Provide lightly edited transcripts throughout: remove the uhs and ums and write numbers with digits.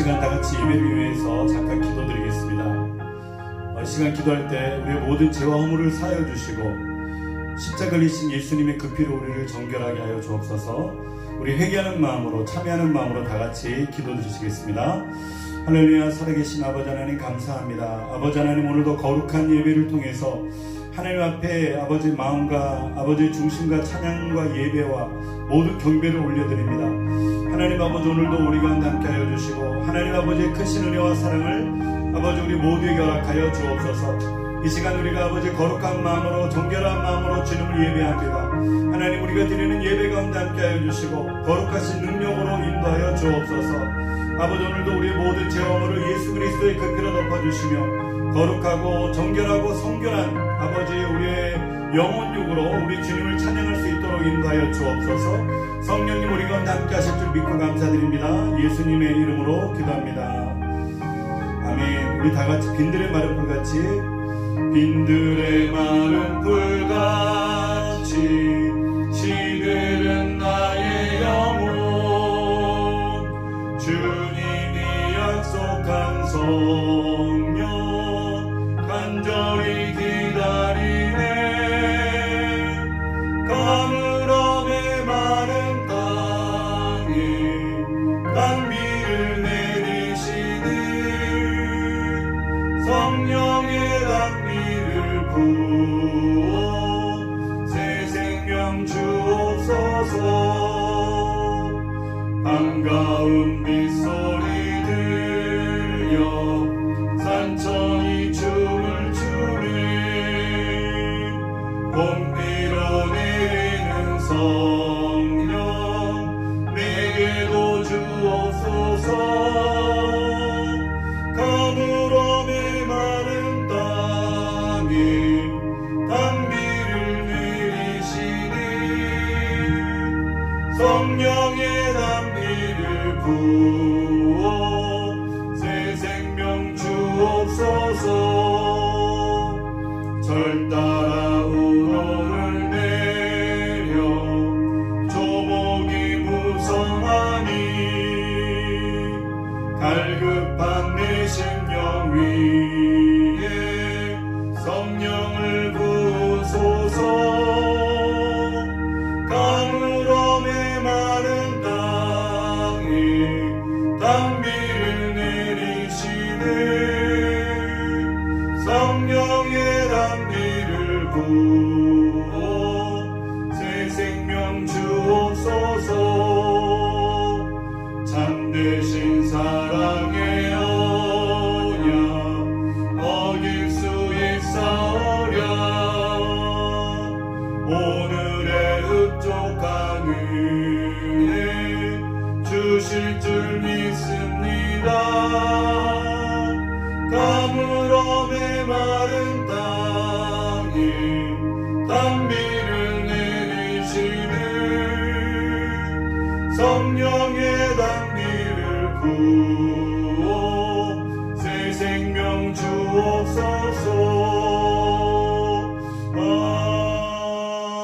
시간 다 같이 예배를 위해서 잠깐 기도드리겠습니다. 이 시간 기도할 때 우리의 모든 죄와 허물을 사하여 주시고 십자가 걸리신 예수님의 그 피로 우리를 정결하게 하여 주옵소서. 우리 회개하는 마음으로 참여하는 마음으로 다 같이 기도드리시겠습니다. 할렐루야. 살아계신 아버지 하나님 감사합니다. 아버지 하나님 오늘도 거룩한 예배를 통해서 하나님 앞에 아버지 마음과 아버지의 중심과 찬양과 예배와 모든 경배를 올려드립니다. 하나님 아버지 오늘도 우리 가운데 함께 하여 주시고 하나님 아버지의 크신 은혜와 사랑을 아버지 우리 모두에게 허락하여 주옵소서. 이 시간 우리가 아버지 거룩한 마음으로 정결한 마음으로 주님을 예배합니다. 하나님 우리가 드리는 예배 가운데 함께 하여 주시고 거룩하신 능력으로 인도하여 주옵소서. 아버지 오늘도 우리의 모든 죄와 허물을 예수 그리스도의 그 피로 덮어주시며 거룩하고 정결하고 성결한 아버지 우리의 영혼육으로 우리 주님을 찬양할 수 있도록 인도하여 주옵소서. 성령님 우리 가운데 함께 하실 줄 믿고 감사드립니다. 예수님의 이름으로 기도합니다. 아멘. 우리 다같이 빈들의 마른 불같이 빈들의 마른 불같이 시들은 나의 영혼 주님이 약속한 성령 간절히 기다리네. 가물함에 마른 땅에 단비를 내리시는 성령의 단비를 부어 새 생명 주옵소서. 반가운 빗소리 들려 산천이 춤을 추네. 봄비로 내리는 성령 내게도 주옵소서. 가물함에 마른 땅에 단비를 내리시는 성령의 단비를 부어 새 생명 주옵소서. 절 따라 우러를 내려 조목이 무성하니 갈급한 내 심령 위에 성령을 부으소서. 가물함에 마른 땅에 단비를 내리시는 성령의 단비를 부어 새 생명 주옵소서. 참되신 사랑의 언약 어길 수 있사오랴. 오늘의 흡족한 은혜 주실 줄 믿습니다. 가물함에 마른 땅에 단비를 내리시는 성령의 단비를 부어 새 생명 주옵소서.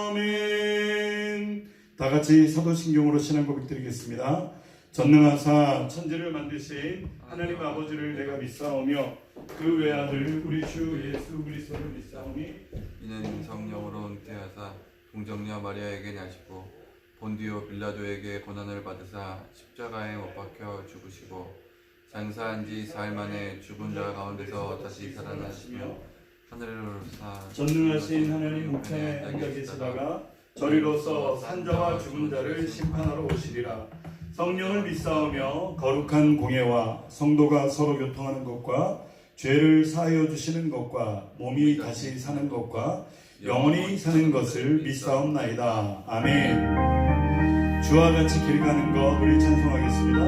아멘. 다같이 사도신경으로 신앙고백 드리겠습니다. 전능하사 천지를 만드신 하나님 아버지를 내가 믿사오며 그 외아들 우리 주 예수 그리스도를 믿사오니 이는 성령으로 잉태하사 동정녀 마리아에게 나시고 본디오 빌라도에게 고난을 받으사 십자가에 못 박혀 죽으시고 장사한 지 사흘 만에 죽은 자 가운데서 다시 살아나시며 하늘로 오르사 전능하신 하나님 우편에 앉아 계시다가 저리로서 산자와 죽은 자를 심판하러 오시리라. 성령을 믿사오며 거룩한 공예와 성도가 서로 교통하는 것과 죄를 사하여 주시는 것과 몸이 다시 사는 것과 영원히 사는 것을 믿사옵나이다. 아멘. 주와 같이 길 가는 것 우리 찬송하겠습니다.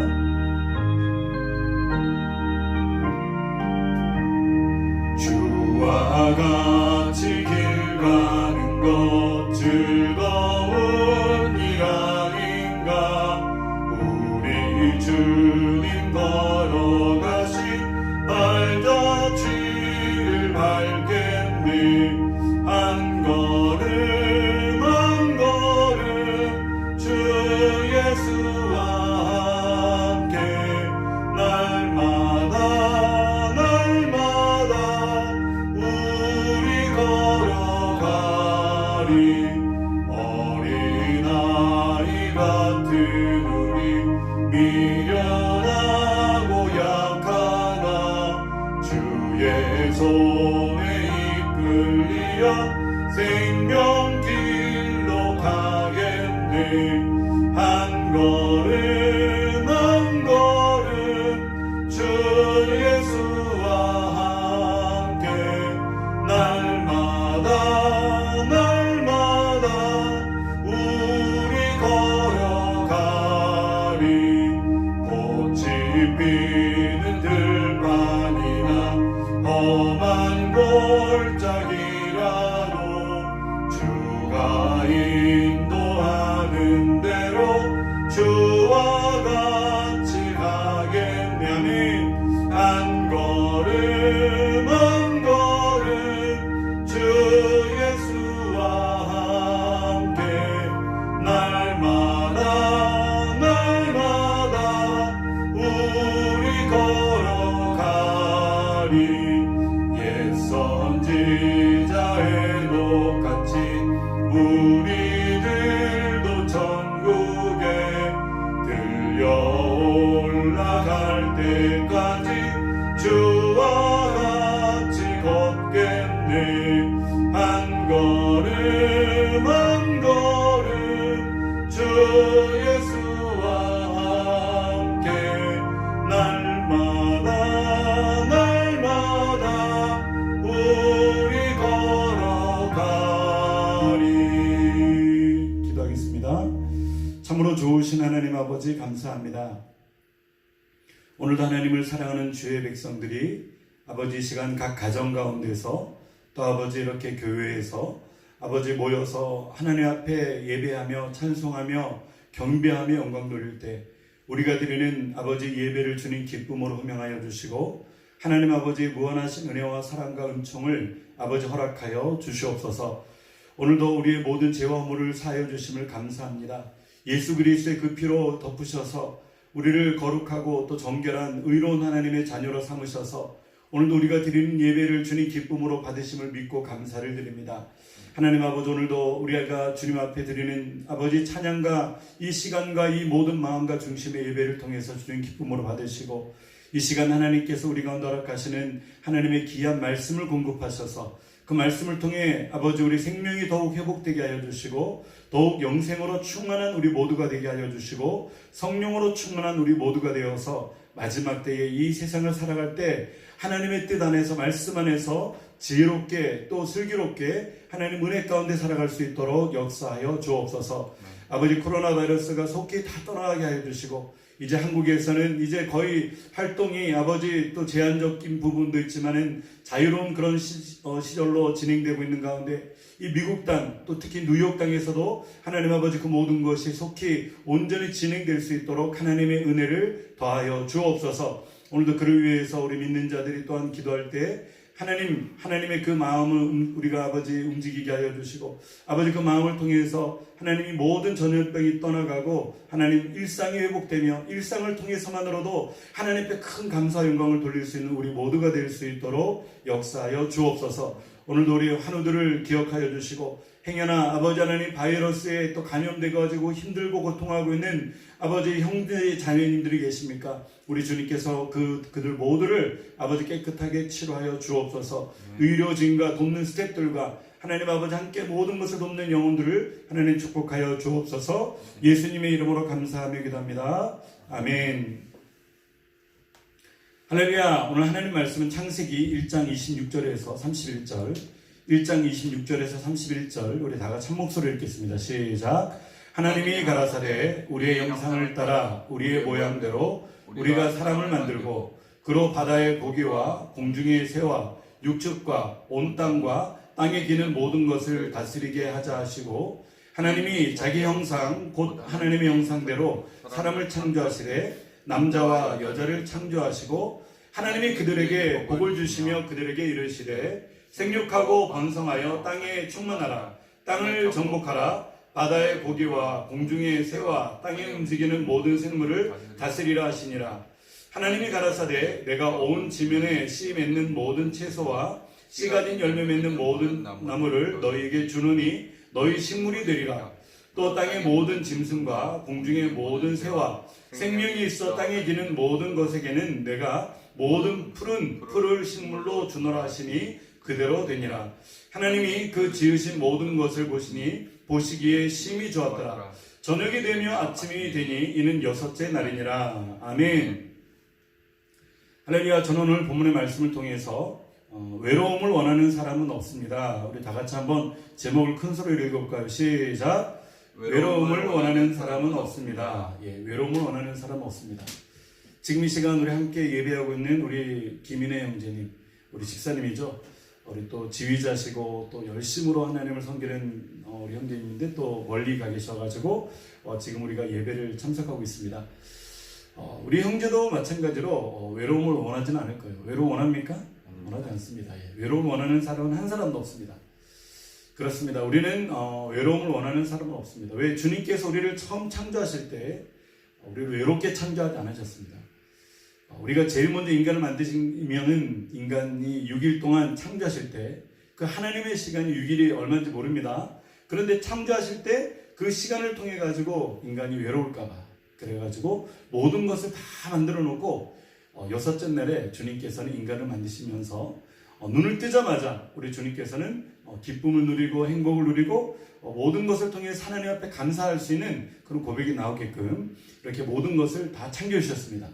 주와 같이 길 가는 것 즐거운 일 아닌가. 우리 주님 걸어가신 발자취를 밟겠네. 한 걸음 한 걸음 주 예수와 함께 날 생명길로 가겠네. 한 걸음 한 걸음 주 예수와 함께 날마다 날마다 우리 걸어가리. 꽃이 피는 들판이나 험한 골짜기라도 주가 인도하는 대로 주와 같이 가겠네. 아멘. 한 걸음 한 걸음 주 예수와 함께 날마다 날마다 우리 걸어가리. 옛 선지자의 녹같이 우리들도 천국에 들려 올라갈 때까지 주와 같이 걷겠네. 한 걸음 한 걸음 주 예수와 함께 날마다 날마다 우리 걸어가리. 기도하겠습니다. 참으로 좋으신 하나님 아버지 감사합니다. 오늘도 하나님을 사랑하는 주의 백성들이 아버지 이 시간 각 가정 가운데서 또 아버지 이렇게 교회에서 아버지 모여서 하나님 앞에 예배하며 찬송하며 경배하며 영광 돌릴 때 우리가 드리는 아버지 예배를 주님 기쁨으로 흠양하여 주시고 하나님 아버지 무한하신 은혜와 사랑과 은총을 아버지 허락하여 주시옵소서. 오늘도 우리의 모든 죄와 허물을 사하여 주심을 감사합니다. 예수 그리스도의 그 피로 덮으셔서 우리를 거룩하고 또 정결한 의로운 하나님의 자녀로 삼으셔서 오늘도 우리가 드리는 예배를 주님 기쁨으로 받으심을 믿고 감사를 드립니다. 하나님 아버지 오늘도 우리가 주님 앞에 드리는 아버지 찬양과 이 시간과 이 모든 마음과 중심의 예배를 통해서 주님 기쁨으로 받으시고 이 시간 하나님께서 우리 가운데 허락하시는 하나님의 귀한 말씀을 공급하셔서 그 말씀을 통해 아버지 우리 생명이 더욱 회복되게 하여 주시고 더욱 영생으로 충만한 우리 모두가 되게 하여 주시고 성령으로 충만한 우리 모두가 되어서 마지막 때에 이 세상을 살아갈 때 하나님의 뜻 안에서 말씀 안에서 지혜롭게 또 슬기롭게 하나님 은혜 가운데 살아갈 수 있도록 역사하여 주옵소서. 아버지 코로나 바이러스가 속히 다 떠나게 하여 주시고 이제 한국에서는 이제 거의 활동이 아버지 또 제한적인 부분도 있지만은 자유로운 그런 시절로 진행되고 있는 가운데 이 미국 땅 또 특히 뉴욕 땅에서도 하나님 아버지 그 모든 것이 속히 온전히 진행될 수 있도록 하나님의 은혜를 더하여 주옵소서. 오늘도 그를 위해서 우리 믿는 자들이 또한 기도할 때 하나님의 그 마음을 우리가 아버지 움직이게 하여 주시고 아버지 그 마음을 통해서 하나님이 모든 전염병이 떠나가고 하나님 일상이 회복되며 일상을 통해서만으로도 하나님 앞에 큰 감사 영광을 돌릴 수 있는 우리 모두가 될 수 있도록 역사하여 주옵소서. 오늘도 우리 환우들을 기억하여 주시고 행여나 아버지 하나님 바이러스에 또 감염돼가지고 힘들고 고통하고 있는 아버지 형제 자매님들이 계십니까? 우리 주님께서 그들 모두를 아버지 깨끗하게 치료하여 주옵소서. 의료진과 돕는 스태프들과 하나님 아버지 함께 모든 것을 돕는 영혼들을 하나님 축복하여 주옵소서. 예수님의 이름으로 감사하며 기도합니다. 아멘. 할렐루야. 오늘 하나님 말씀은 창세기 1장 26절에서 31절 1장 26절에서 31절 우리 다 같이 한 목소리를 읽겠습니다. 시작. 하나님이 가라사대 우리의 형상을 따라 우리의 모양대로 우리가 사람을 만들고 그로 바다의 고기와 공중의 새와 육축과 온 땅과 땅에 기는 모든 것을 다스리게 하자 하시고 하나님이 자기 형상 곧 하나님의 형상대로 사람을 창조하시되 남자와 여자를 창조하시고 하나님이 그들에게 복을 주시며 그들에게 이르시되 생육하고 번성하여 땅에 충만하라. 땅을 정복하라. 바다의 고기와 공중의 새와 땅에 움직이는 모든 생물을 다스리라 하시니라. 하나님이 가라사대 내가 온 지면에 씨 맺는 모든 채소와 씨 가진 열매 맺는 모든 나무를 너희에게 주노니 너희 식물이 되리라. 또 땅의 모든 짐승과 공중의 모든 새와 생명이 있어 땅에 기는 모든 것에게는 내가 모든 푸른 풀을 식물로 주노라 하시니 그대로 되니라. 하나님이 그 지으신 모든 것을 보시기에 심히 좋았더라. 저녁이 되며 아침이 되니 이는 6째 날이니라. 아멘. 할렐루야. 저는 오늘 본문의 말씀을 통해서 외로움을 원하는 사람은 없습니다. 우리 다 같이 한번 제목을 큰 소리로 읽어볼까요? 시작. 외로움을 원하는 사람은 없습니다. 예, 외로움을 원하는 사람은 없습니다. 지금 이 시간 우리 함께 예배하고 있는 우리 김인혜 형제님, 우리 집사님이죠. 우리 또 지휘자시고 또 열심으로 하나님을 섬기는 우리 형제님인데 또 멀리 가 계셔가지고 지금 우리가 예배를 참석하고 있습니다. 우리 형제도 마찬가지로 외로움을 원하지는 않을 거예요. 외로움 원합니까? 원하지 않습니다. 예, 외로움을 원하는 사람은 한 사람도 없습니다. 그렇습니다. 우리는 외로움을 원하는 사람은 없습니다. 왜? 주님께서 우리를 처음 창조하실 때 우리를 외롭게 창조하지 않으셨습니다. 우리가 제일 먼저 인간을 만드시면은 인간이 6일 동안 창조하실 때 그 하나님의 시간이 6일이 얼마인지 모릅니다. 그런데 창조하실 때 그 시간을 통해 가지고 인간이 외로울까봐 그래가지고 모든 것을 다 만들어 놓고 6째 날에 주님께서는 인간을 만드시면서 눈을 뜨자마자 우리 주님께서는 기쁨을 누리고 행복을 누리고 모든 것을 통해 하나님 앞에 감사할 수 있는 그런 고백이 나오게끔 이렇게 모든 것을 다 창조하셨습니다.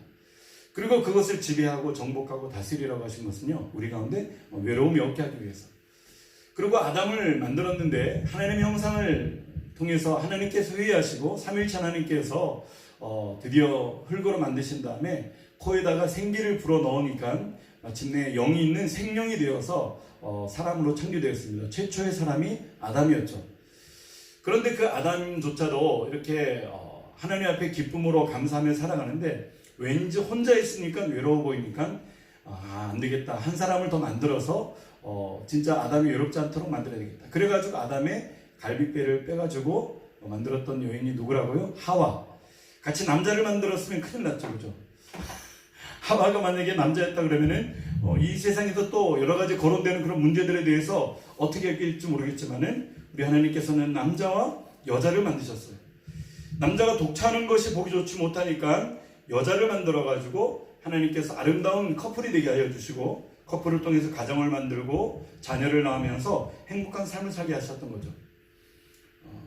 그리고 그것을 지배하고 정복하고 다스리라고 하신 것은요, 우리 가운데 외로움이 없게 하기 위해서. 그리고 아담을 만들었는데 하나님의 형상을 통해서 하나님께서 회의하시고 삼위일체 하나님께서 드디어 흙으로 만드신 다음에 코에다가 생기를 불어 넣으니까 마침내 영이 있는 생명이 되어서 사람으로 창조되었습니다. 최초의 사람이 아담이었죠. 그런데 그 아담조차도 이렇게 하나님 앞에 기쁨으로 감사하며 살아가는데 왠지 혼자 있으니까 외로워 보이니까 안 되겠다. 한 사람을 더 만들어서 진짜 아담이 외롭지 않도록 만들어야 되겠다. 그래가지고 아담의 갈비뼈를 빼가지고 만들었던 여인이 누구라고요? 하와. 같이 남자를 만들었으면 큰일 났죠. 그죠? 하와가 만약에 남자였다 그러면은 이 세상에서 또 여러 가지 거론되는 그런 문제들에 대해서 어떻게 할지 모르겠지만은 우리 하나님께서는 남자와 여자를 만드셨어요. 남자가 독차하는 것이 보기 좋지 못하니까 여자를 만들어가지고 하나님께서 아름다운 커플이 되게 하여 주시고 커플을 통해서 가정을 만들고 자녀를 낳으면서 행복한 삶을 살게 하셨던 거죠.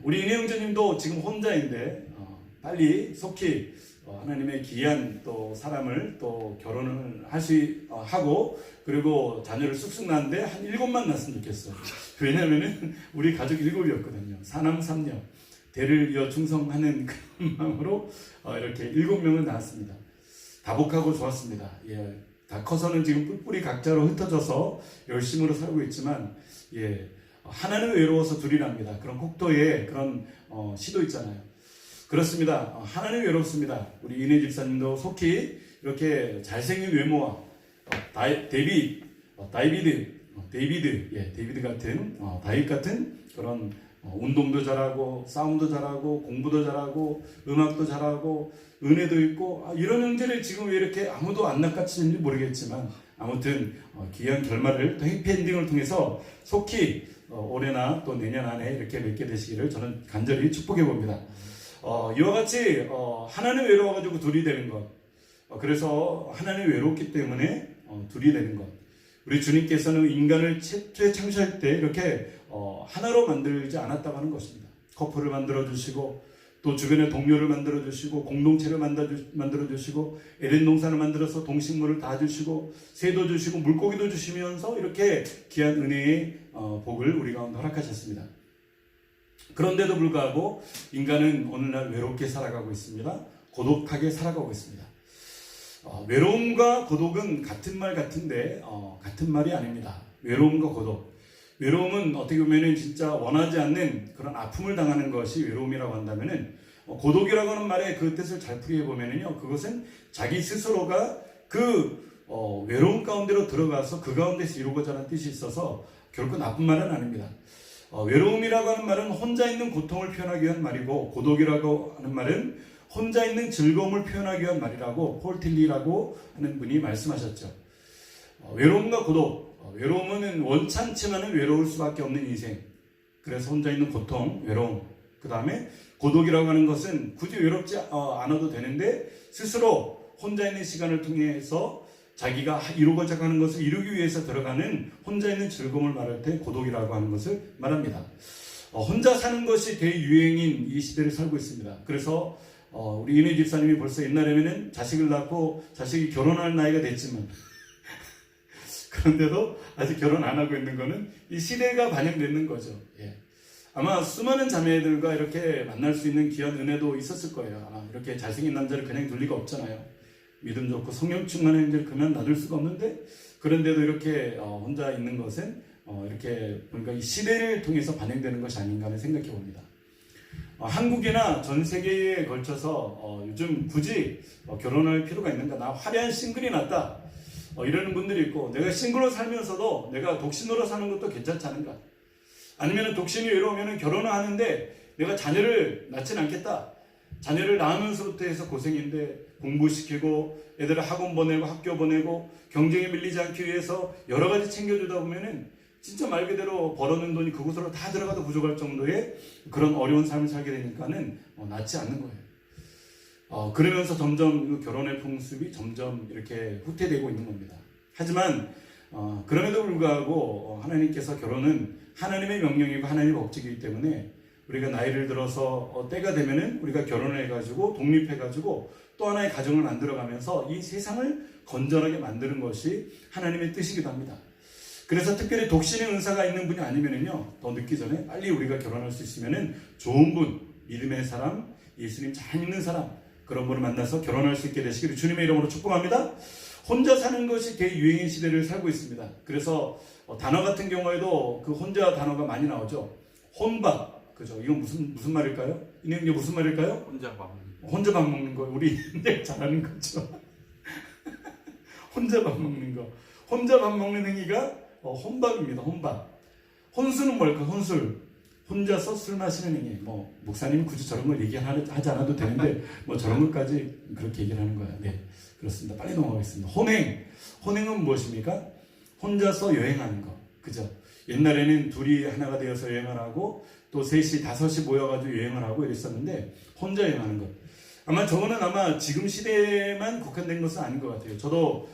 우리 인혜 형제님도 지금 혼자인데 빨리 속히 하나님의 귀한 또 사람을 또 결혼을 하고 그리고 자녀를 쑥쑥 낳는데 한 7만 낳았으면 좋겠어요. 왜냐면은 우리 가족 7이었거든요. 사남 3녀. 대를 이어 충성하는 그런 마음으로 이렇게 7명을 낳았습니다. 다복하고 좋았습니다. 예, 다 커서는 지금 뿔뿔이 각자로 흩어져서 열심으로 살고 있지만 예, 하나는 외로워서 둘이랍니다. 그런 곡도의 그런 시도 있잖아요. 그렇습니다. 하나는 외롭습니다. 우리 인혜 집사님도 속히 이렇게 잘생긴 외모와 데이비드 같은 다윗 같은 그런 운동도 잘하고 싸움도 잘하고 공부도 잘하고 음악도 잘하고 은혜도 있고 이런 형제를 지금 왜 이렇게 아무도 안 낚아채는지 모르겠지만 아무튼 귀한 결말을 또 해피엔딩을 통해서 속히 올해나 또 내년 안에 이렇게 맺게 되시기를 저는 간절히 축복해 봅니다. 이와 같이 하나는 외로워가지고 둘이 되는 것, 그래서 하나는 외롭기 때문에 둘이 되는 것. 우리 주님께서는 인간을 최초에 창조할 때 이렇게 하나로 만들지 않았다고 하는 것입니다. 커플을 만들어주시고 또 주변에 동료를 만들어주시고 공동체를 만들어주시고 에덴 동산을 만들어서 동식물을 다 주시고 새도 주시고 물고기도 주시면서 이렇게 귀한 은혜의 복을 우리 가운데 허락하셨습니다. 그런데도 불구하고 인간은 오늘날 외롭게 살아가고 있습니다. 고독하게 살아가고 있습니다. 외로움과 고독은 같은 말 같은데 같은 말이 아닙니다. 외로움과 고독. 외로움은 어떻게 보면 진짜 원하지 않는 그런 아픔을 당하는 것이 외로움이라고 한다면은 고독이라고 하는 말의 그 뜻을 잘 풀이해 보면은요, 그것은 자기 스스로가 그 외로움 가운데로 들어가서 그 가운데서 이루고자 하는 뜻이 있어서 결코 나쁜 말은 아닙니다. 외로움이라고 하는 말은 혼자 있는 고통을 표현하기 위한 말이고 고독이라고 하는 말은 혼자 있는 즐거움을 표현하기 위한 말이라고 폴 틸리라고 하는 분이 말씀하셨죠. 외로움과 고독. 외로움은 원찮지만은 외로울 수밖에 없는 인생. 그래서 혼자 있는 고통, 외로움. 그 다음에 고독이라고 하는 것은 굳이 외롭지 않아도 되는데 스스로 혼자 있는 시간을 통해서 자기가 이루고자 하는 것을 이루기 위해서 들어가는 혼자 있는 즐거움을 말할 때 고독이라고 하는 것을 말합니다. 혼자 사는 것이 대유행인 이 시대를 살고 있습니다. 그래서 우리 이은혜 집사님이 벌써 옛날에는 자식을 낳고 자식이 결혼할 나이가 됐지만 그런데도 아직 결혼 안 하고 있는 거는 이 시대가 반영되는 거죠. 예. 아마 수많은 자매들과 이렇게 만날 수 있는 귀한 은혜도 있었을 거예요. 아마 이렇게 잘생긴 남자를 그냥 둘 리가 없잖아요. 믿음 좋고 성령 충만한 형제를 그만 놔둘 수가 없는데, 그런데도 이렇게 혼자 있는 것은 이렇게 보니까 이 시대를 통해서 반영되는 것이 아닌가 하는 생각해 봅니다. 한국이나 전 세계에 걸쳐서 요즘 굳이 결혼할 필요가 있는가, 나 화려한 싱글이 낫다 이러는 분들이 있고, 내가 싱글로 살면서도 내가 독신으로 사는 것도 괜찮지 않은가, 아니면 독신이 외로우면 결혼을 하는데 내가 자녀를 낳진 않겠다, 자녀를 낳으면서부터 해서 고생인데 공부시키고 애들을 학원 보내고 학교 보내고 경쟁에 밀리지 않기 위해서 여러 가지 챙겨주다 보면은 진짜 말 그대로 벌어놓은 돈이 그곳으로 다 들어가도 부족할 정도의 그런 어려운 삶을 살게 되니까는 낫지 않는 거예요. 그러면서 점점 결혼의 풍습이 점점 이렇게 후퇴되고 있는 겁니다. 하지만 그럼에도 불구하고 하나님께서 결혼은 하나님의 명령이고 하나님의 법칙이기 때문에 우리가 나이를 들어서 때가 되면은 우리가 결혼을 해가지고 독립해가지고 또 하나의 가정을 만들어가면서 이 세상을 건전하게 만드는 것이 하나님의 뜻이기도 합니다. 그래서 특별히 독신의 은사가 있는 분이 아니면은요, 더 늦기 전에 빨리 우리가 결혼할 수 있으면은 좋은 분, 믿음의 사람, 예수님 잘 믿는 사람, 그런 분을 만나서 결혼할 수 있게 되시기를 주님의 이름으로 축복합니다. 혼자 사는 것이 대유행인 시대를 살고 있습니다. 그래서 단어 같은 경우에도 그 혼자 단어가 많이 나오죠. 혼밥, 그죠? 이건 무슨 말일까요? 이게 무슨 말일까요? 혼자 밥 먹는 거. 우리 잘 아는 거죠. 혼자 밥 먹는 거. 혼자 밥 먹는 행위가 혼밥입니다. 혼밥. 혼술은 뭘까? 혼술. 혼자서 술 마시는 행위. 목사님은 굳이 저런 걸 얘기하지 않아도 되는데 저런 것까지 그렇게 얘기를 하는 거예요. 네, 그렇습니다. 빨리 넘어가겠습니다. 혼행. 혼행은 무엇입니까? 혼자서 여행하는 거. 그죠? 옛날에는 둘이 하나가 되어서 여행을 하고 또 셋이 다섯이 모여가지고 여행을 하고 이랬었는데 혼자 여행하는 것. 저거는 지금 시대에만 국한된 것은 아닌 것 같아요. 저도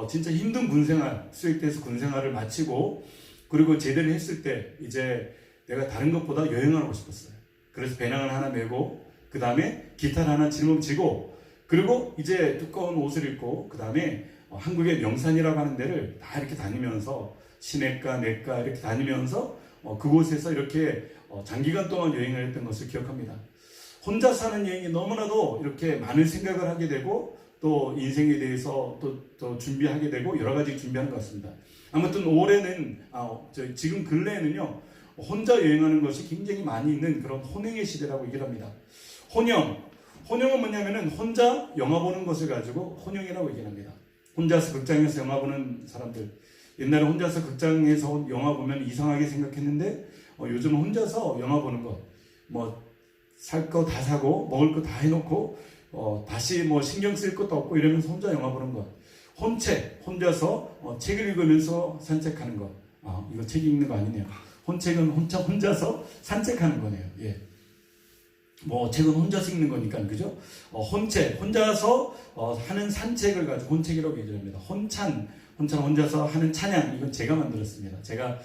진짜 힘든 군생활, 수액대에서 군생활을 마치고 그리고 제대를 했을 때 이제 내가 다른 것보다 여행을 하고 싶었어요. 그래서 배낭을 하나 메고 그 다음에 기타를 하나 짊어지고 그리고 이제 두꺼운 옷을 입고 그 다음에 한국의 명산이라고 하는 데를 다 이렇게 다니면서 시내가 내가 이렇게 다니면서 그곳에서 이렇게 장기간 동안 여행을 했던 것을 기억합니다. 혼자 사는 여행이 너무나도 이렇게 많은 생각을 하게 되고 또 인생에 대해서 또 준비하게 되고 여러 가지 준비하는 것 같습니다. 아무튼 올해는 지금 근래에는요, 혼자 여행하는 것이 굉장히 많이 있는 그런 혼행의 시대라고 얘기를 합니다. 혼영은 뭐냐면은 혼자 영화 보는 것을 가지고 혼영이라고 얘기를 합니다. 혼자서 극장에서 영화 보는 사람들, 옛날에 혼자서 극장에서 영화 보면 이상하게 생각했는데 요즘은 혼자서 영화 보는 것, 살 거 다 사고 먹을 거 다 해놓고 다시 신경 쓸 것도 없고 이러면서 혼자 영화 보는 것. 혼책, 혼자서 책을 읽으면서 산책하는 것. 이거 책 읽는 거 아니네요. 혼책은 혼자서 산책하는 거네요. 예. 책은 혼자서 읽는 거니까, 그죠? 혼책, 혼자서 하는 산책을 가지고 혼책이라고 얘기를 합니다. 혼자서 하는 찬양, 이건 제가 만들었습니다. 제가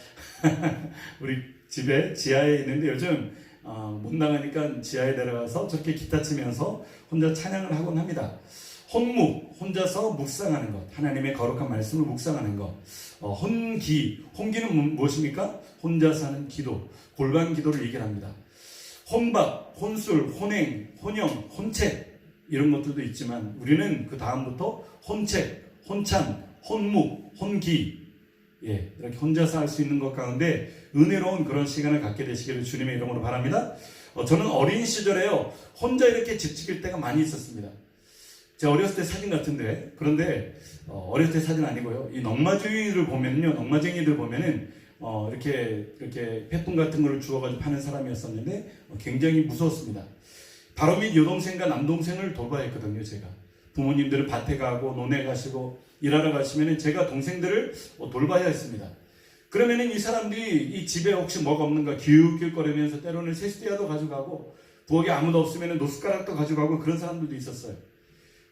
우리 집에 지하에 있는데 요즘 못 나가니까 지하에 내려가서 저렇게 기타 치면서 혼자 찬양을 하곤 합니다. 혼묵, 혼자서 묵상하는 것, 하나님의 거룩한 말씀을 묵상하는 것. 혼기는 무엇입니까? 혼자서 하는 기도, 골반 기도를 얘기를 합니다. 혼밥, 혼술, 혼행, 혼영, 혼책 이런 것들도 있지만 우리는 그 다음부터 혼책, 혼찬, 혼묵, 혼기, 이렇게 혼자서 할 수 있는 것 가운데 은혜로운 그런 시간을 갖게 되시기를 주님의 이름으로 바랍니다. 저는 어린 시절에요, 혼자 이렇게 집 지킬 때가 많이 있었습니다. 제가 어렸을 때 사진 같은데, 그런데 어렸을 때 사진 아니고요, 이 넝마주의를 보면요, 넝마쟁이들 보면은 이렇게 폐품 같은 거를 주워가지고 파는 사람이었었는데 굉장히 무서웠습니다. 바로 밑 여동생과 남동생을 돌봐야 했거든요. 제가 부모님들은 밭에 가고 논에 가시고 일하러 가시면은 제가 동생들을 돌봐야 했습니다. 그러면은 이 사람들이 이 집에 혹시 뭐가 없는가 기웃기웃거리면서 때로는 세수대야도 가져가고 부엌에 아무도 없으면은 노숟가락도 가져가고 그런 사람들도 있었어요.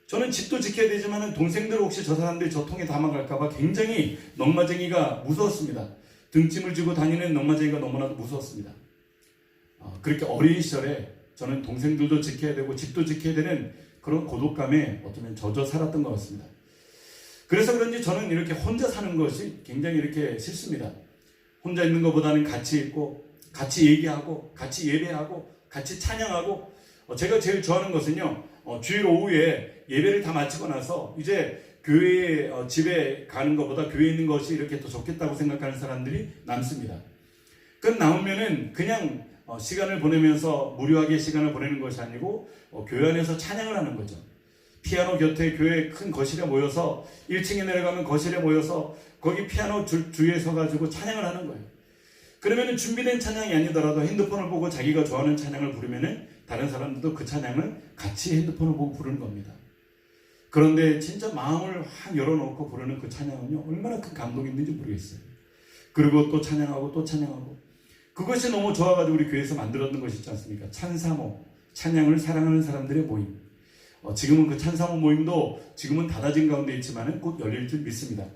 저는 집도 지켜야 되지만 동생들 혹시 저 사람들이 저 통에 담아갈까봐 굉장히 넝마쟁이가 무서웠습니다. 등짐을 지고 다니는 넝마쟁이가 너무나도 무서웠습니다. 그렇게 어린 시절에 저는 동생들도 지켜야 되고 집도 지켜야 되는 그런 고독감에 어쩌면 젖어 살았던 것 같습니다. 그래서 그런지 저는 이렇게 혼자 사는 것이 굉장히 이렇게 싫습니다. 혼자 있는 것보다는 같이 있고 같이 얘기하고 같이 예배하고 같이 찬양하고 제가 제일 좋아하는 것은요, 주일 오후에 예배를 다 마치고 나서 이제 교회에 집에 가는 것보다 교회에 있는 것이 이렇게 더 좋겠다고 생각하는 사람들이 남습니다. 그럼 나오면은 그냥 시간을 보내면서 무료하게 시간을 보내는 것이 아니고 교회 안에서 찬양을 하는 거죠. 피아노 곁에 교회 큰 거실에 모여서 1층에 내려가면 거실에 모여서 거기 피아노 주위에 서가지고 찬양을 하는 거예요. 그러면은 준비된 찬양이 아니더라도 핸드폰을 보고 자기가 좋아하는 찬양을 부르면은 다른 사람들도 그 찬양을 같이 핸드폰을 보고 부르는 겁니다. 그런데 진짜 마음을 확 열어놓고 부르는 그 찬양은요, 얼마나 큰 감동이 있는지 모르겠어요. 그리고 또 찬양하고 또 찬양하고, 그것이 너무 좋아가지고 우리 교회에서 만들었던 것이 있지 않습니까? 찬사모, 찬양을 사랑하는 사람들의 모임. 지금은 그 찬사모 모임도 지금은 닫아진 가운데 있지만 곧 열릴 줄 믿습니다.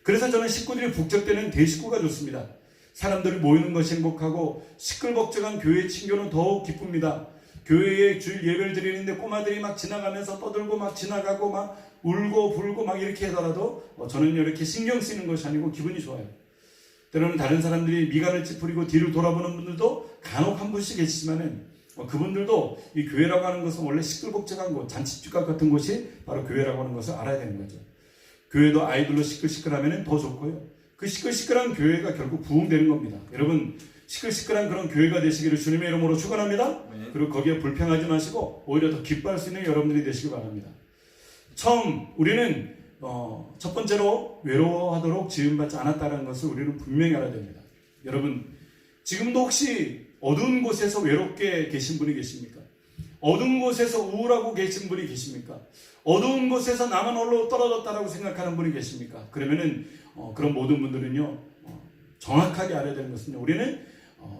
그래서 저는 식구들이 북적대는 대식구가 좋습니다. 사람들이 모이는 것이 행복하고 시끌벅적한 교회의 친교는 더욱 기쁩니다. 교회에 주일 예배를 드리는데 꼬마들이 막 지나가면서 떠들고 막 지나가고 막 울고 불고 막 이렇게 하더라도 저는 이렇게 신경 쓰이는 것이 아니고 기분이 좋아요. 때로는 다른 사람들이 미간을 찌푸리고 뒤를 돌아보는 분들도 간혹 한 분씩 계시지만은 그분들도 이 교회라고 하는 것은 원래 시끌벅적한 곳, 잔치집값 같은 곳이 바로 교회라고 하는 것을 알아야 되는 거죠. 교회도 아이들로 시끌시끌하면 더 좋고요. 그 시끌시끌한 교회가 결국 부흥되는 겁니다. 여러분, 시끌시끌한 그런 교회가 되시기를 주님의 이름으로 축원합니다. 그리고 거기에 불평하지 마시고 오히려 더 기뻐할 수 있는 여러분들이 되시기 바랍니다. 처음 우리는 첫 번째로 외로워하도록 지음받지 않았다는 것을 우리는 분명히 알아야 됩니다. 여러분, 지금도 혹시 어두운 곳에서 외롭게 계신 분이 계십니까? 어두운 곳에서 우울하고 계신 분이 계십니까? 어두운 곳에서 나만 홀로 떨어졌다라고 생각하는 분이 계십니까? 그러면은 그런 모든 분들은요, 정확하게 알아야 되는 것은요, 우리는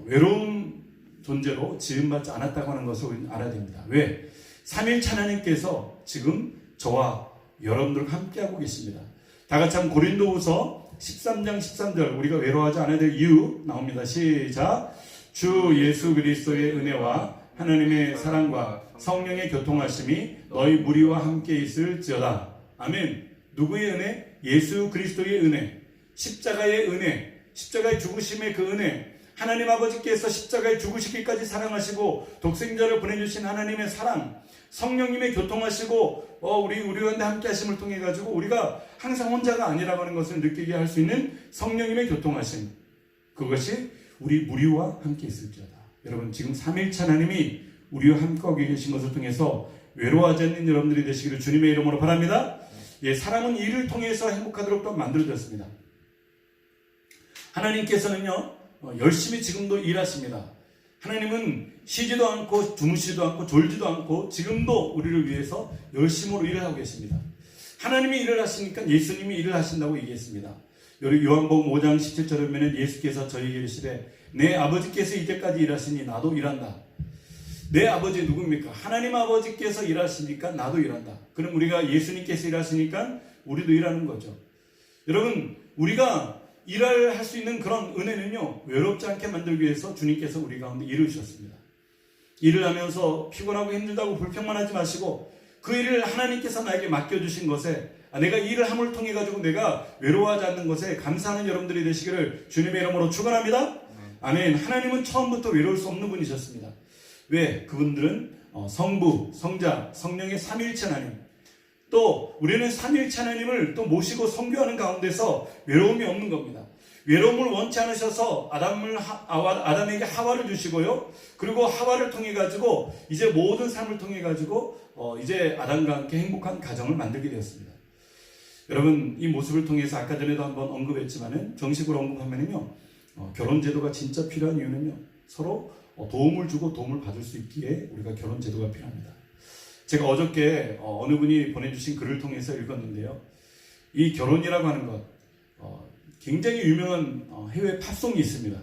외로운 존재로 지음받지 않았다고 하는 것을 우리는 알아야 됩니다. 왜? 삼일차 하나님께서 지금 저와 여러분들과 함께하고 계십니다. 다 같이 한번 고린도후서 13장 13절, 우리가 외로워하지 않아야 될 이유 나옵니다. 시작. 주 예수 그리스도의 은혜와 하나님의 사랑과 성령의 교통하심이 너희 무리와 함께 있을지어다. 아멘. 누구의 은혜? 예수 그리스도의 은혜, 십자가의 은혜, 십자가의 죽으심의 그 은혜, 하나님 아버지께서 십자가에 죽으시기까지 사랑하시고 독생자를 보내주신 하나님의 사랑, 성령님의 교통하시고 우리 가운데 함께 하심을 통해 가지고 우리가 항상 혼자가 아니라고 하는 것을 느끼게 할 수 있는 성령님의 교통하심, 그것이 우리 무리와 함께 있을지어다. 여러분, 지금 3일차 하나님이 우리와 함께하고 계신 것을 통해서 외로워하지 않는 여러분들이 되시기를 주님의 이름으로 바랍니다. 예, 사람은 일을 통해서 행복하도록 또 만들어졌습니다. 하나님께서는요, 열심히 지금도 일하십니다. 하나님은 쉬지도 않고 주무시지도 않고 졸지도 않고 지금도 우리를 위해서 열심으로 일을 하고 계십니다. 하나님이 일을 하시니까 예수님이 일을 하신다고 얘기했습니다. 여기 요한복음 5장 17절에 보면 예수께서 저희에게 이르시되 내 아버지께서 이제까지 일하시니 나도 일한다. 내 아버지 누굽니까? 하나님 아버지께서 일하시니까 나도 일한다. 그럼 우리가 예수님께서 일하시니까 우리도 일하는 거죠. 여러분, 우리가 일을 할 수 있는 그런 은혜는요, 외롭지 않게 만들기 위해서 주님께서 우리 가운데 일을 주셨습니다. 일을 하면서 피곤하고 힘들다고 불평만 하지 마시고 그 일을 하나님께서 나에게 맡겨주신 것에 내가 일을 함을 통해 가지고 내가 외로워하지 않는 것에 감사하는 여러분들이 되시기를 주님의 이름으로 축원합니다. 아멘. 하나님은 처음부터 외로울 수 없는 분이셨습니다. 왜? 그분들은 성부, 성자, 성령의 삼위일체 하나님, 또 우리는 삼위일체 하나님을 또 모시고 선교하는 가운데서 외로움이 없는 겁니다. 외로움을 원치 않으셔서 아담에게 하와를 주시고요. 그리고 하와를 통해 가지고 이제 모든 삶을 통해 가지고 이제 아담과 함께 행복한 가정을 만들게 되었습니다. 여러분, 이 모습을 통해서 아까 전에도 한번 언급했지만은 정식으로 언급하면은요, 결혼 제도가 진짜 필요한 이유는요, 서로 도움을 주고 도움을 받을 수 있기에 우리가 결혼 제도가 필요합니다. 제가 어저께 어느 분이 보내주신 글을 통해서 읽었는데요, 이 결혼이라고 하는 것, 굉장히 유명한 해외 팝송이 있습니다.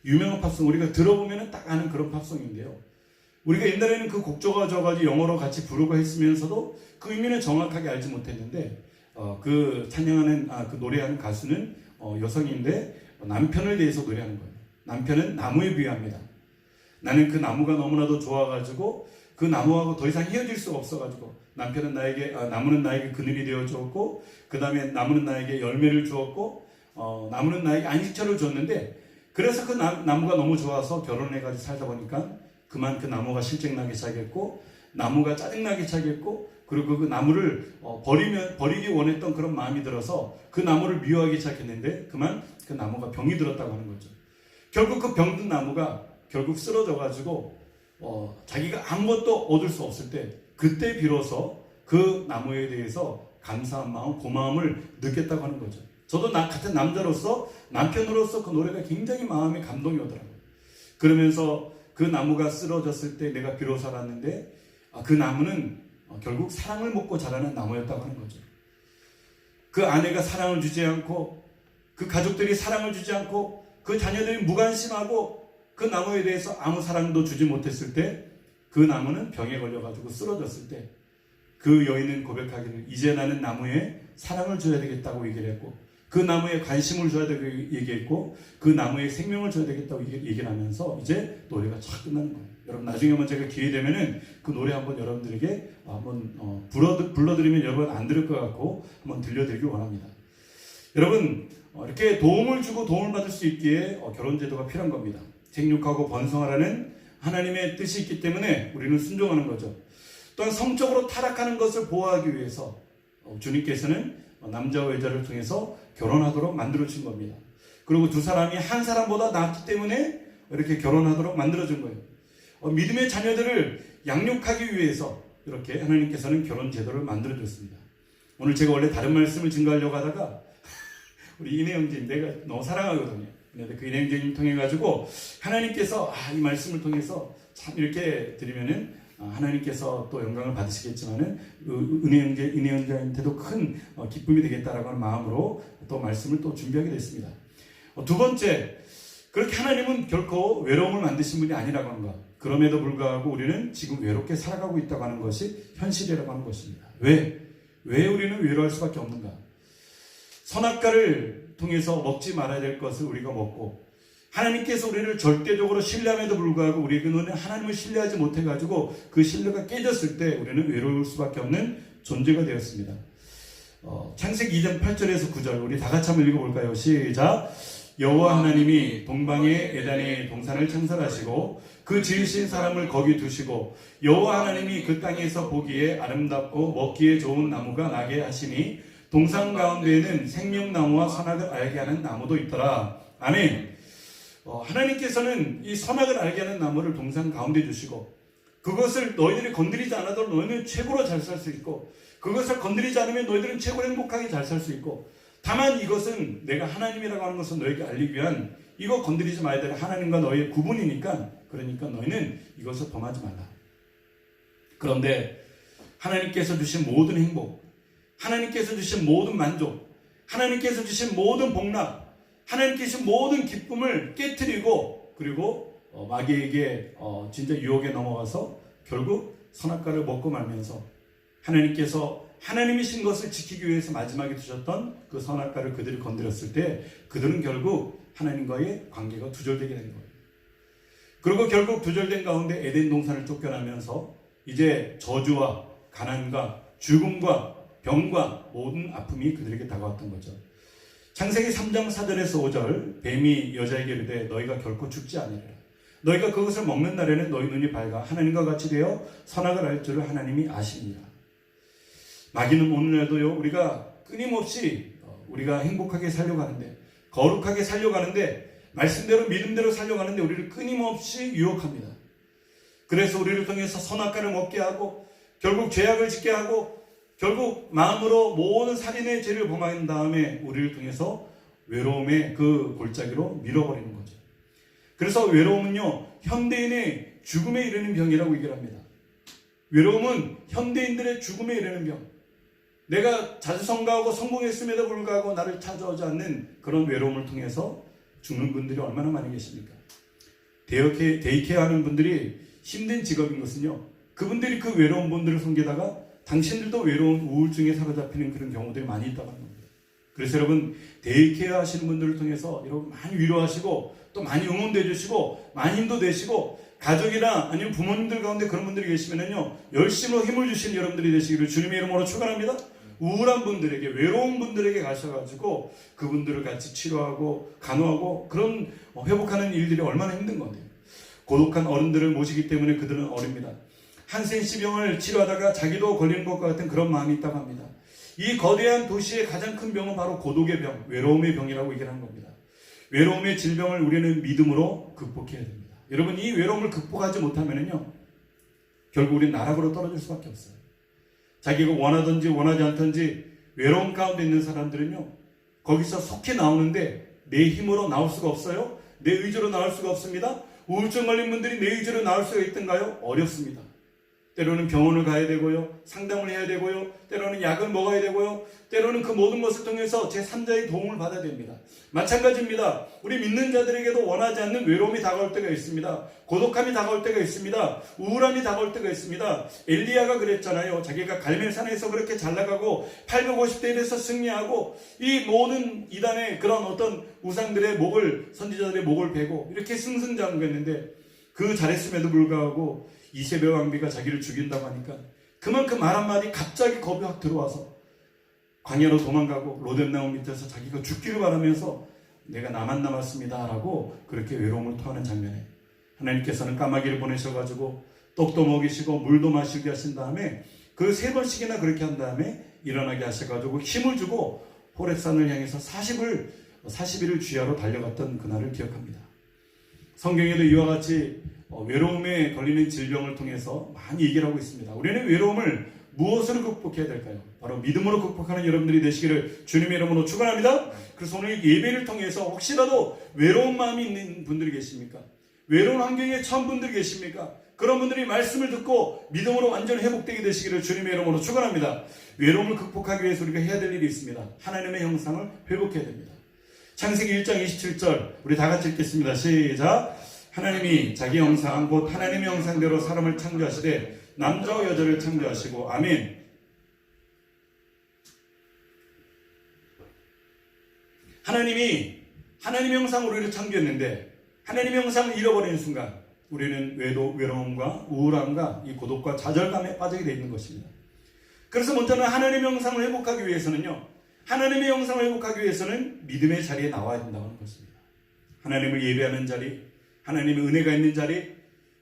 유명한 팝송, 우리가 들어보면 딱 아는 그런 팝송인데요, 우리가 옛날에는 그 곡조가 져가지고 영어로 같이 부르고 했으면서도 그 의미는 정확하게 알지 못했는데 그 찬양하는 그 노래하는 가수는 여성인데 남편을 대해서 노래하는 거예요. 남편은 나무에 비유합니다. 나는 그 나무가 너무나도 좋아가지고 그 나무하고 더 이상 헤어질 수가 없어가지고 나무는 나에게 그늘이 되어 주었고 그 다음에 나무는 나에게 열매를 주었고 나무는 나에게 안식처를 줬는데 그래서 그 나무가 너무 좋아서 결혼해가지고 살다 보니까 그만 그 나무가 실증나기 시작했고 나무가 짜증나기 시작했고 그리고 그 나무를 버리기 원했던 그런 마음이 들어서 그 나무를 미워하기 시작했는데 그만 그 나무가 병이 들었다고 하는 거죠. 결국 그 병든 나무가 결국 쓰러져가지고 자기가 아무것도 얻을 수 없을 때 그때 비로소 그 나무에 대해서 감사한 마음, 고마움을 느꼈다고 하는 거죠. 저도 같은 남자로서 남편으로서 그 노래가 굉장히 마음에 감동이 오더라고요. 그러면서 그 나무가 쓰러졌을 때 내가 비로소 알았는데 그 나무는 결국 사랑을 먹고 자라는 나무였다고 하는 거죠. 그 아내가 사랑을 주지 않고 그 가족들이 사랑을 주지 않고 그 자녀들이 무관심하고 그 나무에 대해서 아무 사랑도 주지 못했을 때 그 나무는 병에 걸려가지고 쓰러졌을 때 그 여인은 고백하기를 이제 나는 나무에 사랑을 줘야 되겠다고 얘기를 했고 그 나무에 관심을 줘야 되고 얘기했고 그 나무에 생명을 줘야 되겠다고 얘기를 하면서 이제 노래가 쫙 끝나는 거예요. 여러분 나중에 한번 제가 기회 되면은 그 노래 한번 여러분들에게 한번 불러드리면 여러분 안 들을 것 같고 한번 들려드리기 원합니다. 여러분 이렇게 도움을 주고 도움을 받을 수 있기에 결혼제도가 필요한 겁니다. 생육하고 번성하라는 하나님의 뜻이 있기 때문에 우리는 순종하는 거죠. 또한 성적으로 타락하는 것을 보호하기 위해서 주님께서는 남자와 여자를 통해서 결혼하도록 만들어준 겁니다. 그리고 두 사람이 한 사람보다 낫기 때문에 이렇게 결혼하도록 만들어준 거예요. 믿음의 자녀들을 양육하기 위해서 이렇게 하나님께서는 결혼 제도를 만들어줬습니다. 오늘 제가 원래 다른 말씀을 증거하려고 하다가 우리 이내 형제님 내가 너무 사랑하거든요. 근데 그 이내 형제님 통해 가지고 하나님께서 이 말씀을 통해서 참 이렇게 드리면은 하나님께서 또 영광을 받으시겠지만은 은혜 형제한테도 큰 기쁨이 되겠다라고 하는 마음으로 또 말씀을 또 준비하게 됐습니다. 두 번째, 그렇게 하나님은 결코 외로움을 만드신 분이 아니라고 하는 것. 그럼에도 불구하고 우리는 지금 외롭게 살아가고 있다고 하는 것이 현실이라고 하는 것입니다. 왜 우리는 외로워할 수밖에 없는가? 선악과를 통해서 먹지 말아야 될 것을 우리가 먹고 하나님께서 우리를 절대적으로 신뢰함에도 불구하고 우리는 하나님을 신뢰하지 못해가지고 그 신뢰가 깨졌을 때 우리는 외로울 수밖에 없는 존재가 되었습니다. 창세기 2장 8절에서 9절 우리 다 같이 한번 읽어볼까요? 시작! 여호와 하나님이 동방의 에덴의 동산을 창설하시고 그 지으신 사람을 거기 두시고 여호와 하나님이 그 땅에서 보기에 아름답고 먹기에 좋은 나무가 나게 하시니 동산 가운데에는 생명나무와 선악을 알게 하는 나무도 있더라. 아멘. 하나님께서는 이 선악을 알게 하는 나무를 동산 가운데 주시고 그것을 너희들이 건드리지 않아도 너희는 최고로 잘 살 수 있고 그것을 건드리지 않으면 너희들은 최고로 행복하게 잘 살 수 있고 다만 이것은 내가 하나님이라고 하는 것을 너에게 알리기 위한 이거 건드리지 말아야 될 하나님과 너희의 구분이니까 그러니까 너희는 이것을 범하지 말라. 그런데 하나님께서 주신 모든 행복, 하나님께서 주신 모든 만족, 하나님께서 주신 모든 복락, 하나님께서 주신 모든 기쁨을 깨트리고 그리고 마귀에게 진짜 유혹에 넘어가서 결국 선악과를 먹고 말면서 하나님께서 하나님이신 것을 지키기 위해서 마지막에 두셨던 그 선악과를 그들이 건드렸을 때 그들은 결국 하나님과의 관계가 두절되게 된 거예요. 그리고 결국 두절된 가운데 에덴 동산을 쫓겨나면서 이제 저주와 가난과 죽음과 병과 모든 아픔이 그들에게 다가왔던 거죠. 창세기 3장 4절에서 5절 뱀이 여자에게 이르되 너희가 결코 죽지 아니하리라. 너희가 그것을 먹는 날에는 너희 눈이 밝아 하나님과 같이 되어 선악을 알 줄을 하나님이 아십니다. 마귀는 오늘날도요 우리가 끊임없이 우리가 행복하게 살려고 하는데 거룩하게 살려고 하는데 말씀대로 믿음대로 살려고 하는데 우리를 끊임없이 유혹합니다. 그래서 우리를 통해서 선악과를 먹게 하고 결국 죄악을 짓게 하고 결국 마음으로 모든 살인의 죄를 범한 다음에 우리를 통해서 외로움의 그 골짜기로 밀어버리는 거죠. 그래서 외로움은요 현대인의 죽음에 이르는 병이라고 얘기를 합니다. 외로움은 현대인들의 죽음에 이르는 병. 내가 자주성가하고 성공했음에도 불구하고 나를 찾아오지 않는 그런 외로움을 통해서 죽는 분들이 얼마나 많이 계십니까? 데이케어 하는 분들이 힘든 직업인 것은요, 그분들이 그 외로운 분들을 섬기다가 당신들도 외로운 우울증에 사로잡히는 그런 경우들이 많이 있다고 합니다. 그래서 여러분, 데이케어 하시는 분들을 통해서 여러분 많이 위로하시고 또 많이 응원도 해주시고 많이 힘도 되시고, 가족이나 아니면 부모님들 가운데 그런 분들이 계시면은요, 열심으로 힘을 주시는 여러분들이 되시기를 주님의 이름으로 축원합니다. 우울한 분들에게, 외로운 분들에게 가셔가지고 그분들을 같이 치료하고 간호하고 그런 회복하는 일들이 얼마나 힘든 건데요. 고독한 어른들을 모시기 때문에 그들은 어립니다. 한센시병을 치료하다가 자기도 걸리는 것과 같은 그런 마음이 있다고 합니다. 이 거대한 도시의 가장 큰 병은 바로 고독의 병, 외로움의 병이라고 얘기를 하는 겁니다. 외로움의 질병을 우리는 믿음으로 극복해야 됩니다. 여러분, 이 외로움을 극복하지 못하면요, 결국 우리는 나락으로 떨어질 수밖에 없어요. 자기가 원하든지 원하지 않든지 외로움 가운데 있는 사람들은요, 거기서 속히 나오는데 내 힘으로 나올 수가 없어요. 내 의지로 나올 수가 없습니다. 우울증 걸린 분들이 내 의지로 나올 수가 있던가요? 어렵습니다. 때로는 병원을 가야 되고요, 상담을 해야 되고요, 때로는 약을 먹어야 되고요, 때로는 그 모든 것을 통해서 제3자의 도움을 받아야 됩니다. 마찬가지입니다. 우리 믿는 자들에게도 원하지 않는 외로움이 다가올 때가 있습니다. 고독함이 다가올 때가 있습니다. 우울함이 다가올 때가 있습니다. 엘리야가 그랬잖아요. 자기가 갈멜산에서 그렇게 잘 나가고 850대 1에서 승리하고 이 모든 이단의 그런 어떤 우상들의 목을, 선지자들의 목을 베고 이렇게 승승장구했는데, 그 잘했음에도 불구하고 이세벨 왕비가 자기를 죽인다고 하니까 그만큼 말 한마디 갑자기 겁이 확 들어와서 광야로 도망가고 로뎀나무 밑에서 자기가 죽기를 바라면서 내가 나만 남았습니다 라고 그렇게 외로움을 토하는 장면에 하나님께서는 까마귀를 보내셔가지고 떡도 먹이시고 물도 마시게 하신 다음에 그 3번씩이나 그렇게 한 다음에 일어나게 하셔가지고 힘을 주고 호렙산을 향해서 40일을 주야로 달려갔던 그날을 기억합니다. 성경에도 이와 같이 외로움에 걸리는 질병을 통해서 많이 얘기를 하고 있습니다. 우리는 외로움을 무엇으로 극복해야 될까요? 바로 믿음으로 극복하는 여러분들이 되시기를 주님의 이름으로 축원합니다. 그래서 오늘 예배를 통해서 혹시라도 외로운 마음이 있는 분들이 계십니까? 외로운 환경에 처한 분들이 계십니까? 그런 분들이 말씀을 듣고 믿음으로 완전 회복되게 되시기를 주님의 이름으로 축원합니다. 외로움을 극복하기 위해서 우리가 해야 될 일이 있습니다. 하나님의 형상을 회복해야 됩니다. 창세기 1장 27절 우리 다 같이 읽겠습니다. 시작. 하나님이 자기 형상 곧 하나님의 형상대로 사람을 창조하시되 남자와 여자를 창조하시고 아멘. 하나님이 하나님의 형상으로 우리를 창조했는데 하나님의 형상을 잃어버리는 순간 우리는 외로움과 우울함과 이 고독과 좌절감에 빠지게 되어 있는 것입니다. 그래서 먼저는 하나님의 형상을 회복하기 위해서는요, 하나님의 형상을 회복하기 위해서는 믿음의 자리에 나와야 된다는 것입니다. 하나님을 예배하는 자리, 하나님의 은혜가 있는 자리,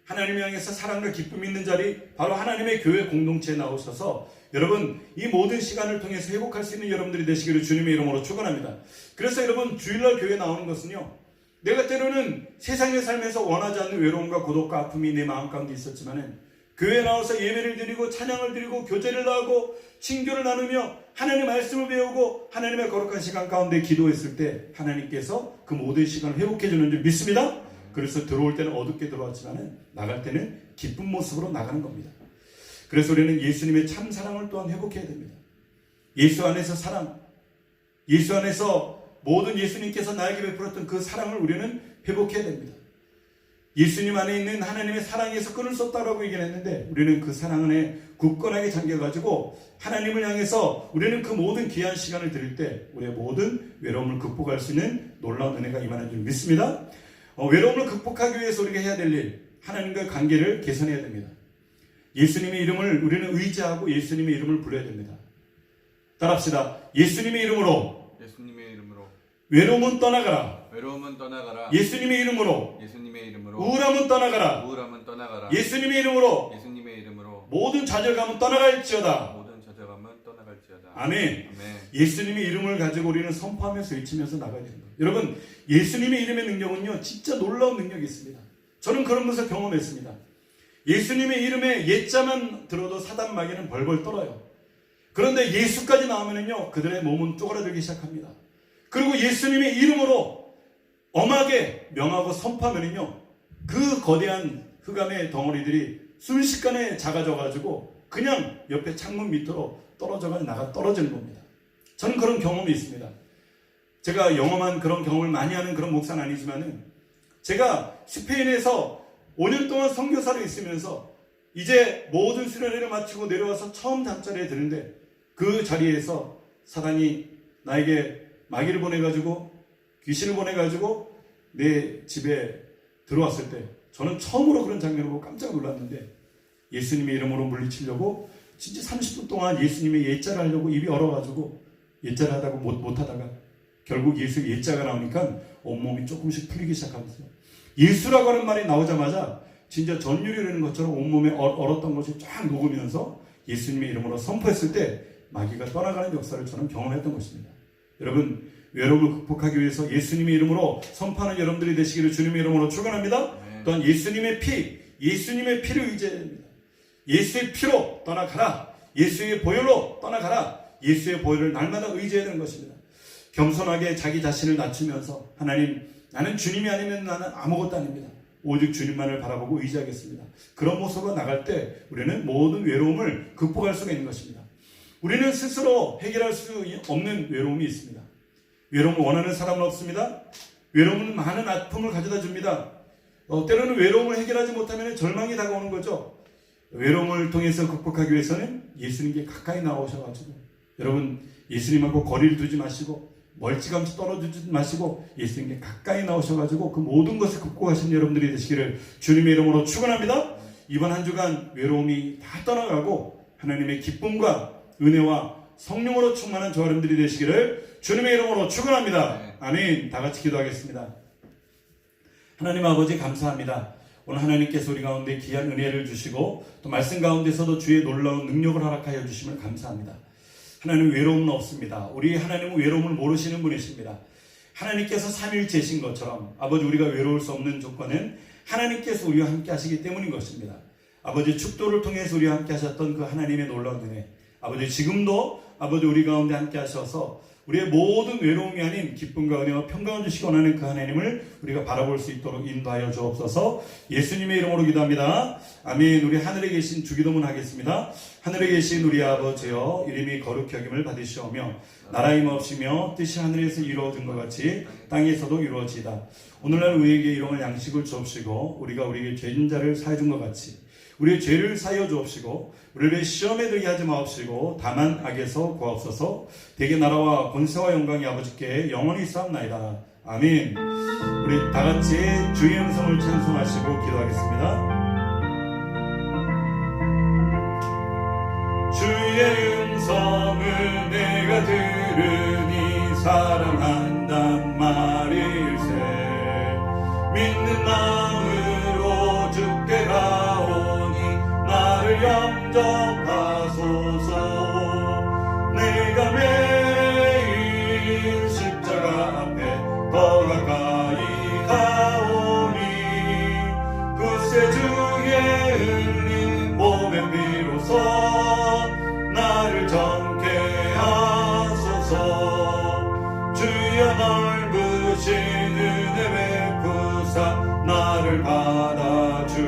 하나님을 향해서 사랑과 기쁨이 있는 자리, 바로 하나님의 교회 공동체에 나오셔서 여러분 이 모든 시간을 통해서 회복할 수 있는 여러분들이 되시기를 주님의 이름으로 축원합니다. 그래서 여러분 주일날 교회 나오는 것은요, 내가 때로는 세상에 살면서 원하지 않는 외로움과 고독과 아픔이 내 마음 가운데 있었지만은 교회에 나와서 예배를 드리고 찬양을 드리고 교제를 하고 친교를 나누며 하나님의 말씀을 배우고 하나님의 거룩한 시간 가운데 기도했을 때 하나님께서 그 모든 시간을 회복해 주는 줄 믿습니다. 그래서 들어올 때는 어둡게 들어왔지만은 나갈 때는 기쁜 모습으로 나가는 겁니다. 그래서 우리는 예수님의 참 사랑을 또한 회복해야 됩니다. 예수 안에서 사랑, 예수 안에서 모든 예수님께서 나에게 베풀었던 그 사랑을 우리는 회복해야 됩니다. 예수님 안에 있는 하나님의 사랑에서 끊을 수 없다라고 얘기를 했는데 우리는 그 사랑 안에 굳건하게 잠겨가지고 하나님을 향해서 우리는 그 모든 귀한 시간을 드릴 때 우리의 모든 외로움을 극복할 수 있는 놀라운 은혜가 임하는 줄 믿습니다. 외로움을 극복하기 위해서 우리가 해야 될 일, 하나님과의 관계를 개선해야 됩니다. 예수님의 이름을 우리는 의지하고 예수님의 이름을 불러야 됩니다. 따라합시다. 예수님의 이름으로 외로움은 떠나가라. 외로움은 떠나가라. 예수님의 이름으로 우울함은 떠나가라. 예수님의 이름으로 모든 좌절감은 떠나갈지어다. 아멘. 예수님의 이름을 가지고 우리는 선포하면서 외치면서 나가야 됩니다. 여러분, 예수님의 이름의 능력은요 진짜 놀라운 능력이 있습니다. 저는 그런 것을 경험했습니다. 예수님의 이름에 옛자만 들어도 사단 마귀는 벌벌 떨어요. 그런데 예수까지 나오면은요 그들의 몸은 쪼그라들기 시작합니다. 그리고 예수님의 이름으로 엄하게 명하고 선포하면은요 그 거대한 흑암의 덩어리들이 순식간에 작아져가지고 그냥 옆에 창문 밑으로 떨어지는 겁니다. 저는 그런 경험이 있습니다. 제가 영험한 그런 경험을 많이 하는 그런 목사는 아니지만은 제가 스페인에서 5년 동안 선교사로 있으면서 이제 모든 수련회를 마치고 내려와서 처음 잠자리에 드는데 그 자리에서 사단이 나에게 마귀를 보내가지고 귀신을 보내가지고 내 집에 들어왔을 때 저는 처음으로 그런 장면을 보고 깜짝 놀랐는데 예수님의 이름으로 물리치려고 진짜 30분 동안 예수님의 예자를 하려고 입이 얼어가지고 예자를 하다가 못하다가 결국 예수의 예자가 나오니까 온몸이 조금씩 풀리기 시작하면서 예수라고 하는 말이 나오자마자 진짜 전율이라는 것처럼 온몸에 얼었던 것이 쫙 녹으면서 예수님의 이름으로 선포했을 때 마귀가 떠나가는 역사를 저는 경험했던 것입니다. 여러분, 외로움을 극복하기 위해서 예수님의 이름으로 선포하는 여러분들이 되시기를 주님의 이름으로 축원합니다. 또한 예수님의 피를 의지해야 됩니다. 예수의 피로 떠나가라. 예수의 보혈로 떠나가라. 예수의 보혈을 날마다 의지해야 되는 것입니다. 겸손하게 자기 자신을 낮추면서 하나님, 나는 주님이 아니면 나는 아무것도 아닙니다. 오직 주님만을 바라보고 의지하겠습니다. 그런 모습으로 나갈 때 우리는 모든 외로움을 극복할 수가 있는 것입니다. 우리는 스스로 해결할 수 없는 외로움이 있습니다. 외로움을 원하는 사람은 없습니다. 외로움은 많은 아픔을 가져다 줍니다. 때로는 외로움을 해결하지 못하면 절망이 다가오는 거죠. 외로움을 통해서 극복하기 위해서는 예수님께 가까이 나오셔가지고 여러분, 예수님하고 거리를 두지 마시고 멀찌감치 떨어지지 마시고 예수님께 가까이 나오셔가지고 그 모든 것을 극복하신 여러분들이 되시기를 주님의 이름으로 축원합니다. 이번 한 주간 외로움이 다 떠나가고 하나님의 기쁨과 은혜와 성령으로 충만한 저 여러분들이 되시기를 주님의 이름으로 축원합니다. 아멘. 다 같이 기도하겠습니다. 하나님 아버지 감사합니다. 오늘 하나님께서 우리 가운데 귀한 은혜를 주시고 또 말씀 가운데서도 주의 놀라운 능력을 허락하여 주심을 감사합니다. 하나님, 외로움은 없습니다. 우리 하나님은 외로움을 모르시는 분이십니다. 하나님께서 삼일체신 것처럼 아버지, 우리가 외로울 수 없는 조건은 하나님께서 우리와 함께 하시기 때문인 것입니다. 아버지, 축도를 통해서 우리와 함께 하셨던 그 하나님의 놀라운 은혜, 아버지 지금도 아버지 우리 가운데 함께 하셔서 우리의 모든 외로움이 아닌 기쁨과 은혜와 평강을 주시기 원하는 그 하나님을 우리가 바라볼 수 있도록 인도하여 주옵소서. 예수님의 이름으로 기도합니다. 아멘. 우리 하늘에 계신 주기도문 하겠습니다. 하늘에 계신 우리 아버지여, 이름이 거룩히 여김을 받으시오며 나라임 없으며 뜻이 하늘에서 이루어진 것 같이 땅에서도 이루어지이다. 오늘날 우리에게 일용할 양식을 주옵시고 우리가 우리에게 죄진 자를 사해 준 것 같이 우리의 죄를 사하여 주옵시고 우리를 시험에 들게 하지 마옵시고 다만 악에서 구하옵소서. 대개 나라와 권세와 영광이 아버지께 영원히 있사옵나이다. 아멘. 우리 다같이 주의 음성을 찬송하시고 기도하겠습니다. 주의 음성을 내가 들으니 사랑한단 말일세. 믿는 마음으로 주께 가오니 나를 영접하소서. 내가 매일 십자가 앞에 더 가까이 가오니 그새 주의 흘린 몸의 피로써 나를 정케 하소서. 주여 넓으신 은혜 베푸사 나를 받아주시고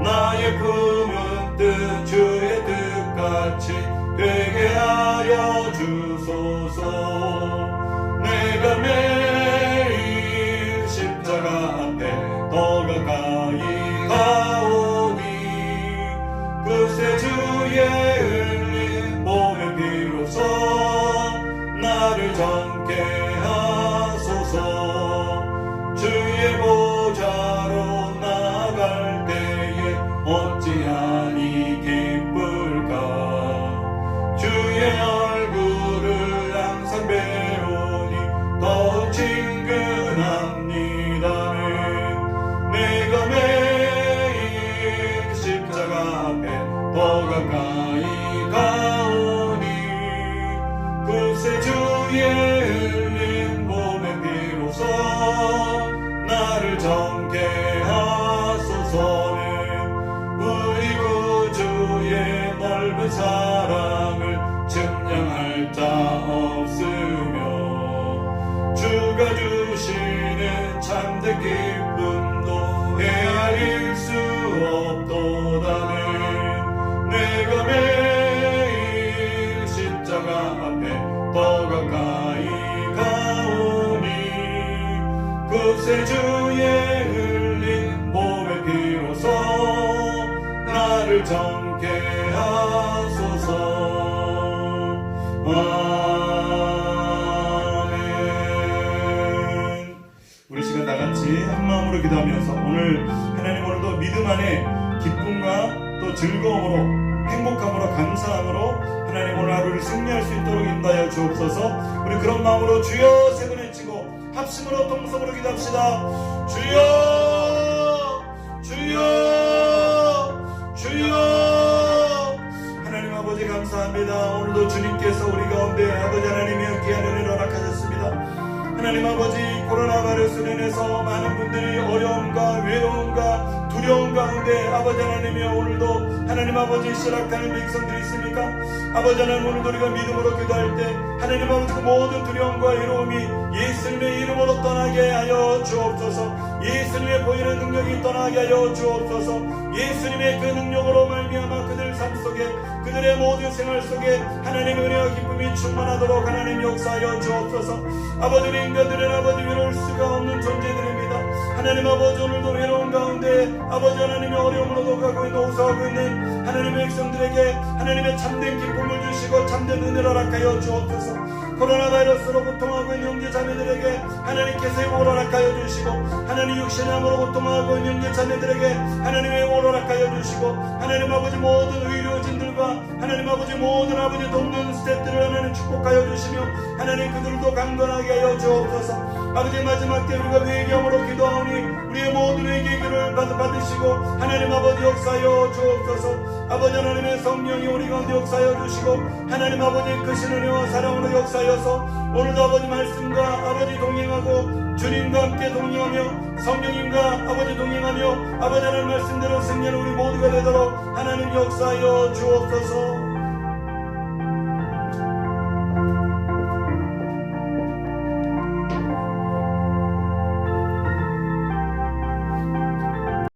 나의 품은 뜻 주의 뜻같이 되게 하여 주소서. 내가 매일 십자가 앞에 더 가까이 가오니 그새 주의 흘린 몸의 피로써 나를 정케 하소서. 주의 보좌로 나갈 때에 어찌하니 기쁠까. 주의 얼굴을 항상 배우니 더욱 친근합니다는. 내가 매일 십자가 앞에 더 가까이 가오니 그새 주의 흘린 몸의 피로써 나를 정케 하소서는. 우리 구주의 넓은 사랑을 측량할 자 없으며 주가 주시는 참된 기쁨도 헤아릴 수 없도다는. 내가 매일 십자가 앞에 더 가까이 가오니 그새 주의 우리를 정케 하소서. 아멘. 우리 시간 다 같이 한 마음으로 기도하면서 오늘 하나님 오늘도 믿음 안에 기쁨과 또 즐거움으로 행복함으로 감사함으로 하나님 오늘 하루를 승리할 수 있도록 인도하여 주옵소서. 우리 그런 마음으로 주여 세 번 외치고 합심으로 동성으로 기도합시다. 주여 주여 주여. 하나님 아버지 감사합니다. 오늘도 주님께서 우리 가운데 아버지 하나님의 귀한 은혜를 허락하셨습니다. 하나님 아버지 코로나 바이러스로 인해서 많은 분들이 어려움과 외로움과 두려움 가운데 아버지 하나님이 오늘도 하나님 아버지 실학하는 백성들이 있습니까? 아버지 하나님 오늘도 우리가 믿음으로 기도할 때 하나님 아버지 그 모든 두려움과 외로움이 예수님의 이름으로 떠나게 하여 주옵소서. 예수님의 보이는 능력이 떠나게 하여 주옵소서. 예수님의 그 능력으로 말미암아 그들 삶 속에 그들의 모든 생활 속에 하나님의 은혜와 기쁨이 충만하도록 하나님 역사하여 주옵소서. 아버지 인간들은 아버지 외로울 수가 없는 존재들입니다. 하나님 아버지 오늘도 외로운 가운데 아버지 하나님의 어려움으로 녹아고 있는 호소하고 있는 하나님의 백성들에게 하나님의 참된 기쁨을 주시고 참된 은혜를 허락하여 주옵소서. 코로나 바이러스로 고통하고 있는 형제 자매들에게 하나님께서 회복을 허락하여 주시고 하나님 육신의 암으로 고통하고 있는 형제 자매들에게 하나님의 회복을 허락하여 주시고 하나님 아버지 모든 의료진들과 하나님 아버지 모든 아버지 돕는 스태프들을 하나님 축복하여 주시며 하나님 그들도 강건하게 하여 주옵소서. 아버지 마지막 때 우리가 회개함으로 기도하오니 우리의 모든 회개의 길을 받으시고 하나님 아버지 역사하여 주옵소서. 아버지 하나님의 성령이 우리 가운데 역사하여 주시고 하나님 아버지 크신 은혜와 사랑으로 역사하여서 오늘도 아버지 말씀과 아버지 동행하고 주님과 함께 동행하며 성령님과 아버지 동행하며 아버지 하나님 말씀대로 승리하는 우리 모두가 되도록 하나님 역사하여 주옵소서.